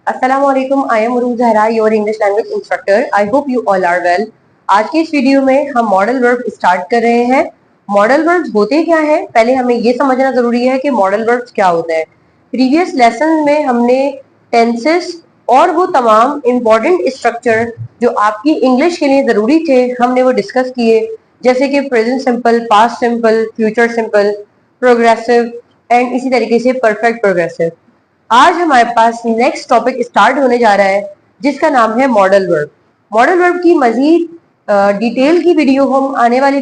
Assalamualaikum, I am Uruj Zahra, your English language instructor. I hope you all are well. आज की इस video में हम modal verb start कर रहे हैं। मॉडल वर्ब्स होते क्या हैं? पहले हमें ये समझना जरूरी है कि मॉडल वर्ब्स क्या होते हैं। प्रीवियस लेसन में हमने टेंसेस और वो तमाम इम्पोर्टेंट स्ट्रक्चर जो आपकी इंग्लिश के लिए जरूरी थे हमने वो डिस्कस किए, जैसे कि present simple, past simple, future simple, progressive and इसी तरीके से परफेक्ट प्रोग्रेसिव। आज हमारे पास नेक्स्ट टॉपिक स्टार्ट होने जा रहा है जिसका नाम है मॉडल वर्ब। मॉडल वर्ब की मजीद डिटेल की वीडियो हम आने वाली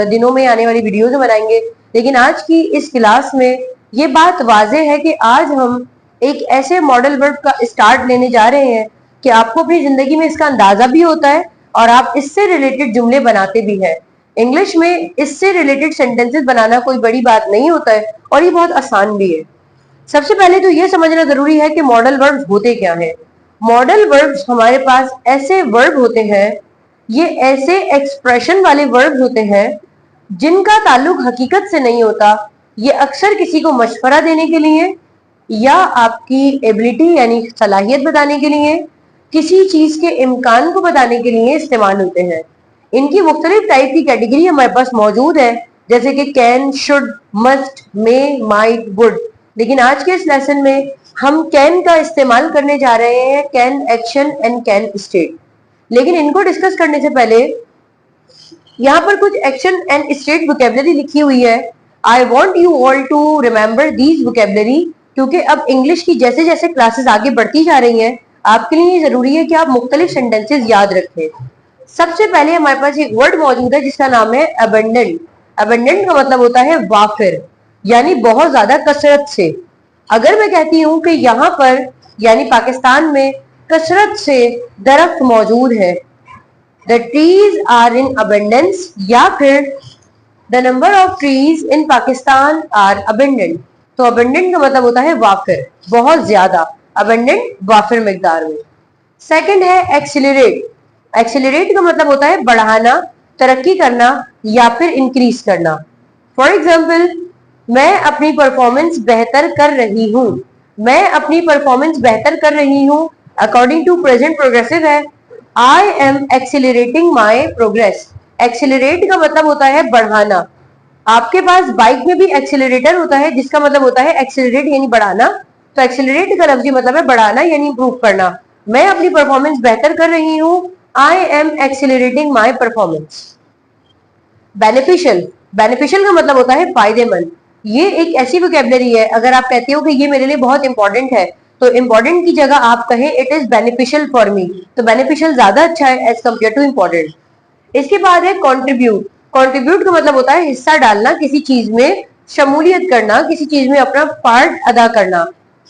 दिनों में आने वाली वीडियोज में बनाएंगे, लेकिन आज की इस क्लास में ये बात वाज़ेह है कि आज हम एक ऐसे मॉडल वर्ब का स्टार्ट लेने जा रहे हैं कि आपको अपनी जिंदगी में इसका अंदाजा भी होता है और आप इससे रिलेटेड जुमले बनाते भी हैं। इंग्लिश में इससे रिलेटेड सेंटेंसेस बनाना कोई बड़ी बात नहीं होता है और ये बहुत आसान भी है। सबसे पहले तो ये समझना जरूरी है कि मॉडल वर्ब्स होते क्या हैं। मॉडल वर्ब्स हमारे पास ऐसे वर्ब होते हैं, ये ऐसे एक्सप्रेशन वाले वर्ब्स होते हैं जिनका ताल्लुक हकीकत से नहीं होता। ये अक्सर किसी को मशवरा देने के लिए या आपकी एबिलिटी यानी सलाहियत बताने के लिए, किसी चीज के इम्कान को बताने के लिए इस्तेमाल होते हैं। इनकी मुख्तलिफ टाइप की कैटेगरी हमारे पास मौजूद है, जैसे कि can, should, must, may, might, would. लेकिन आज के इस लेसन में हम कैन का इस्तेमाल करने जा रहे हैं, can action and can state. लेकिन इनको डिस्कस करने से पहले यहाँ पर कुछ एक्शन एंड स्टेट वोकेबलरी लिखी हुई है। I want you all to remember these vocabulary, क्योंकि अब इंग्लिश की जैसे जैसे क्लासेस आगे बढ़ती जा रही हैं आपके लिए जरूरी है कि आप मुख्तलिफ सेंटेंसेस याद रखें। सबसे पहले हमारे पास एक वर्ड मौजूद है जिसका नाम है अबंडेंट। अबंडेंट का मतलब होता है वाफिर, यानी बहुत ज्यादा कसरत से। अगर मैं कहती हूं कि यहाँ पर यानी पाकिस्तान में कसरत से दरख्त मौजूद है, the trees are in abundance, या फिर the number of trees in Pakistan are abundant. तो अबंडेंट का मतलब होता है वाफिर, बहुत ज्यादा, अबंडेंट वाफिर मिकदार में। सेकंड है एक्सिलरेट। एक्सिलरेट का मतलब होता है बढ़ाना, तरक्की करना या फिर इंक्रीज करना। फॉर एग्जाम्पल, मैं अपनी परफॉर्मेंस बेहतर कर रही हूँ। मैं अपनी परफॉर्मेंस बेहतर कर रही हूँ अकॉर्डिंग टू प्रेजेंट प्रोग्रेसिव है। I am accelerating my progress. Accelerate का मतलब होता है बढ़ाना। आपके पास बाइक में भी एक्सिलरेटर होता है जिसका मतलब होता है एक्सिलरेट यानी बढ़ाना। तो एक्सिलरेट का लफ्जी मतलब है बढ़ाना यानी इंप्रूव करना। मैं अपनी परफॉर्मेंस बेहतर कर रही हूँ, I am accelerating my performance. Beneficial. Beneficial का मतलब होता है फायदेमंद। ये एक ऐसी वोकेबलरी है, अगर आप कहते हो कि ये मेरे लिए बहुत इंपॉर्टेंट है तो इंपॉर्टेंट की जगह आप कहें it is beneficial for me, तो बेनिफिशियल ज्यादा अच्छा है एज कम्पेयर टू इंपॉर्टेंट। इसके बाद है कॉन्ट्रीब्यूट। कॉन्ट्रीब्यूट का मतलब होता है हिस्सा डालना, किसी चीज में शमूलियत करना, किसी चीज में अपना पार्ट अदा करना।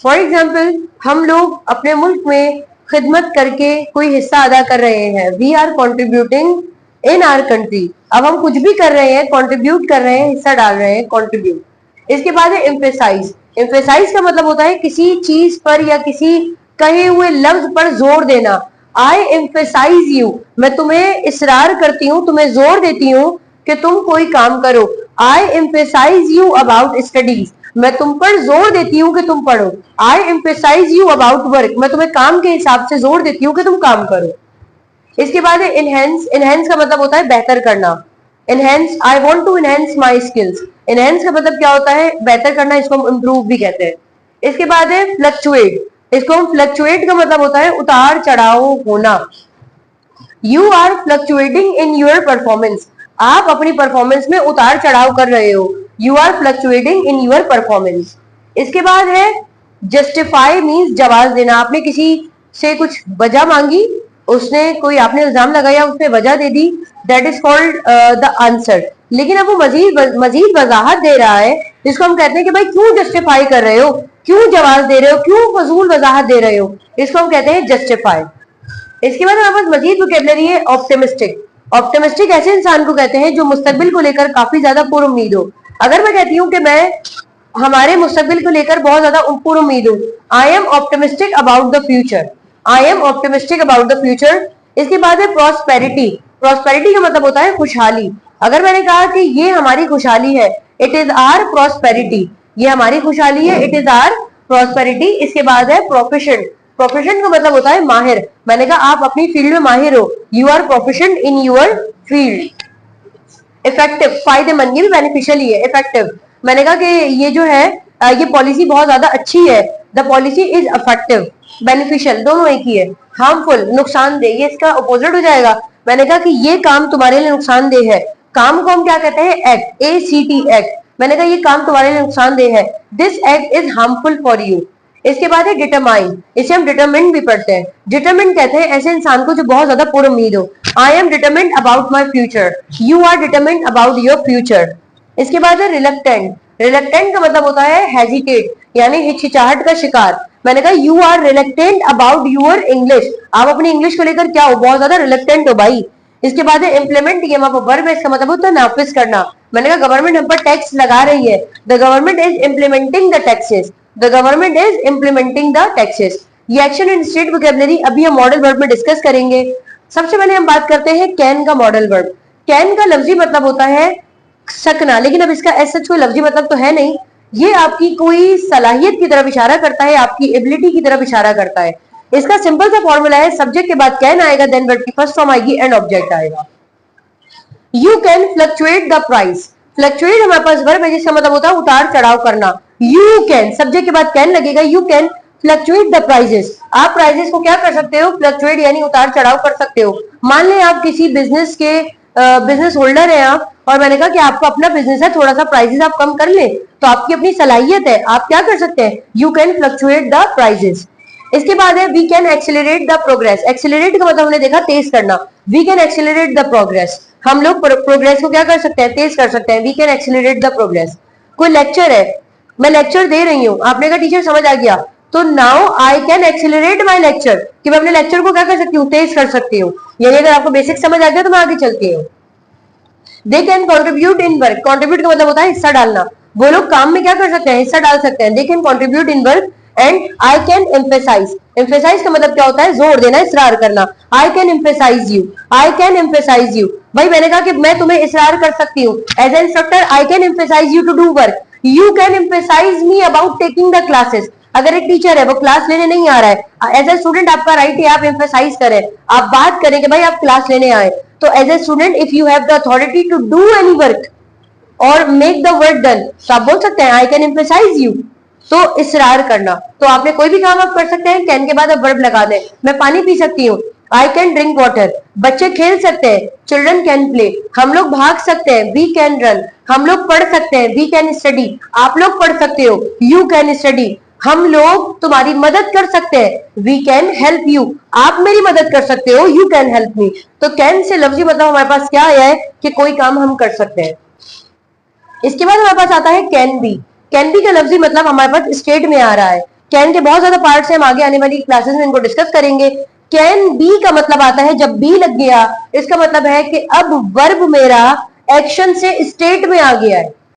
फॉर एग्जाम्पल, हम लोग अपने मुल्क में खिदमत करके कोई हिस्सा अदा कर रहे हैं, we are contributing in our country. अब हम कुछ भी कर रहे हैं, कॉन्ट्रीब्यूट कर रहे हैं, हिस्सा डाल रहे हैं, कॉन्ट्रीब्यूट। इसके बाद है एम्फेसाइज। एम्फेसाइज का मतलब होता है किसी चीज पर या किसी कहे हुए लफ्ज पर जोर देना। आई एम्फेसाइज यू, मैं तुम्हें इसरार करती हूँ, तुम्हें जोर देती हूँ कि तुम कोई काम करो। आई एम्फेसाइज यू अबाउट स्टडीज, मैं तुम पर जोर देती हूँ कि तुम पढ़ो। आई एम्फेसाइज यू अबाउट वर्क, मैं तुम्हें काम के हिसाब से जोर देती हूँ कि तुम काम करो। इसके बाद है इनहेंस। इनहेंस का मतलब होता है बेहतर करना। Enhance, I want to enhance my skills. Enhance का मतलब क्या होता है? बेहतर करना, इसको हम इम्प्रूव भी कहते हैं। इसके बाद है फ्लक्चुएट। इसको हम फ्लक्चुएट का मतलब होता है उतार चढ़ाव होना। You are fluctuating in your performance, आप अपनी परफॉर्मेंस में उतार चढ़ाव कर रहे हो। You are fluctuating in your performance. इसके बाद है जस्टिफाई, मीन्स जवाब देना। आपने किसी से कुछ वजह मांगी, उसने कोई आपने इल्जाम लगाया, उसने वजह दे दी, that is called the answer. लेकिन अब वो मजीद वजाहत दे रहा है, जिसको हम कहते हैं कि भाई क्यों जस्टिफाई कर रहे हो, क्यों जवाब दे रहे हो, क्यों फजूल वजाहत दे रहे हो, इसको हम कहते हैं जस्टिफाई। इसके बाद हमारे पास मजीद वोकेबलरी है ऑप्टिमिस्टिक। ऑप्टिमिस्टिक ऐसे इंसान को कहते हैं जो मुस्तकबिल को लेकर काफी ज्यादा पुरुम्मीद हो। अगर मैं कहती हूँ कि मैं हमारे मुस्तकबिल को लेकर बहुत ज्यादा पुरुम्मीद हूँ, I am optimistic about the future. I am optimistic about the future. इसके बाद है प्रॉस्पेरिटी। प्रॉस्पेरिटी का मतलब होता है खुशहाली। अगर मैंने कहा कि ये हमारी खुशहाली है, इट इज आर प्रॉस्पेरिटी, ये हमारी खुशहाली है, इट इज आर प्रॉस्पेरिटी। इसके बाद है प्रोफिशिएंट। प्रोफिशिएंट का मतलब होता है माहिर। मैंने कहा आप अपनी फील्ड में माहिर हो, you are proficient in your field. Effective, फायदेमंद, ये भी बेनिफिशियल ही है। इफेक्टिव, मैंने कहा कि ये जो है ये पॉलिसी बहुत ज्यादा अच्छी है, the policy is effective. Beneficial दोनों एक ही है। हार्मफुल, नुकसानदेह, ये इसका अपोजिट हो जाएगा। मैंने कहा कि ये काम तुम्हारे लिए नुकसानदेह है। काम को हम क्या कहते हैं? Act, ACT act. मैंने कहा ये काम तुम्हारे लिए नुकसानदेह है, this act is harmful for you. इसके बाद है डिटरमाइन, इसे हम डिटरमिन्ड भी पढ़ते हैं। डिटरमिन्ड कहते हैं ऐसे इंसान को जो बहुत ज्यादा पुर उम्मीद हो। I am determined about my future, you are determined about your future. इसके बाद है रिलक्टेंट। रिलक्टेंट का मतलब होता है हेजिटेट, यानी हिचकिचाहट का शिकार। मैंने कहा you are reluctant about your English, आप अपनी इंग्लिश को लेकर क्या हो? बहुत ज्यादा रिलक्टेंट हो भाई। इसके बाद है इम्प्लीमेंट, ये वर्ब है, इसका मतलब होता है नाफिज करना। मैंने कहा गवर्नमेंट हम पर टैक्स लगा रही है, the government is implementing the taxes, the government is implementing the taxes. ये एक्शन इन स्टेट वोकैबुलरी अभी हम मॉडल वर्ब में डिस्कस करेंगे। सबसे पहले हम बात करते हैं कैन का मॉडल वर्ब। कैन का लफ्जी मतलब होता है सकना, लेकिन अब इसका ऐसा कोई लफ्जी मतलब तो है नहीं। ये आपकी कोई सलाहियत की तरफ इशारा करता है, आपकी एबिलिटी की तरफ इशारा करता है। इसका सिंपल सा फॉर्मूला है, सब्जेक्ट के बाद कैन आएगा, देन वर्ब की फर्स्ट फॉर्म आएगी एंड ऑब्जेक्ट आएगा। You can fluctuate the price. Fluctuate हमारे पास वर्ब है जिसका मतलब होता है उतार चढ़ाव करना। यू कैन, सब्जेक्ट के बाद कैन लगेगा, you can fluctuate the prices. आप प्राइजेस को क्या कर सकते हो? फ्लक्चुएट यानी उतार चढ़ाव कर सकते हो। मान लें आप किसी बिजनेस के बिजनेस होल्डर है आप, और मैंने कहा कि आपका अपना बिजनेस है, थोड़ा सा प्राइजेस आप कम कर ले, तो आपकी अपनी सलाहियत है, आप क्या कर सकते हैं? You can fluctuate the prices. इसके बाद है we can accelerate the progress. Accelerate का मतलब हमने देखा तेज करना, we can accelerate the progress. हम लोग प्रोग्रेस को क्या कर सकते हैं? तेज कर सकते हैं, we can accelerate the progress. कोई लेक्चर है, मैं लेक्चर दे रही हूँ, आपने कहा टीचर समझ आ गया, तो now I can accelerate my lecture, कि मैं अपने लेक्चर को क्या कर सकती हूँ? तेज कर सकती हूँ। यानी अगर आपको बेसिक समझ आ गया तो मैं आगे चलती हूँ। दे can contribute in work. Contribute का मतलब होता है हिस्सा डालना। वो लोग काम में क्या कर सकते हैं? हिस्सा डाल सकते हैं। They can contribute in work. And I can emphasise. Emphasise का मतलब क्या होता है? जोर देना, इसरार करना। I can emphasise you, I can emphasise you. भाई मैंने कहा कि मैं तुम्हें इसरार कर सकती हूँ। As a instructor I can emphasise you to do work, you can emphasise me about taking the classes. अगर एक टीचर है वो क्लास लेने नहीं आ रहा है, एज ए स्टूडेंट आपका राइट है आप एम्फेसाइज करें, आप बात करें कि भाई आप क्लास लेने आए। तो as a student if you have the authority to do any work और मेक द वर्क डन, तो आप बोल सकते हैं आई कैन एम्फेसाइज यू। तो इसरार करना, तो आपने कोई भी काम आप कर सकते हैं, कैन के बाद आप वर्ब लगा दें। मैं पानी पी सकती हूँ, आई कैन ड्रिंक वाटर। बच्चे खेल सकते हैं, चिल्ड्रन कैन प्ले। हम लोग भाग सकते हैं, वी कैन रन। हम लोग पढ़ सकते हैं, वी कैन स्टडी। आप लोग पढ़ सकते हो, यू कैन स्टडी। हम लोग तुम्हारी मदद कर सकते हैं, वी कैन हेल्प यू। आप मेरी मदद कर सकते हो, यू कैन हेल्प मी। तो कैन से लफ्जी मतलब हमारे पास क्या आया है कि कोई काम हम कर सकते हैं। इसके बाद हमारे पास आता है कैन बी। कैन बी का लफ्जी मतलब हमारे पास स्टेट में आ रहा है। कैन के बहुत ज्यादा पार्ट्स हैं, हम आगे आने वाली क्लासेस में इनको डिस्कस करेंगे। कैन बी का मतलब आता है जब बी लग गया, इसका मतलब है कि अब वर्ब मेरा एक्शन से स्टेट में आ गया है।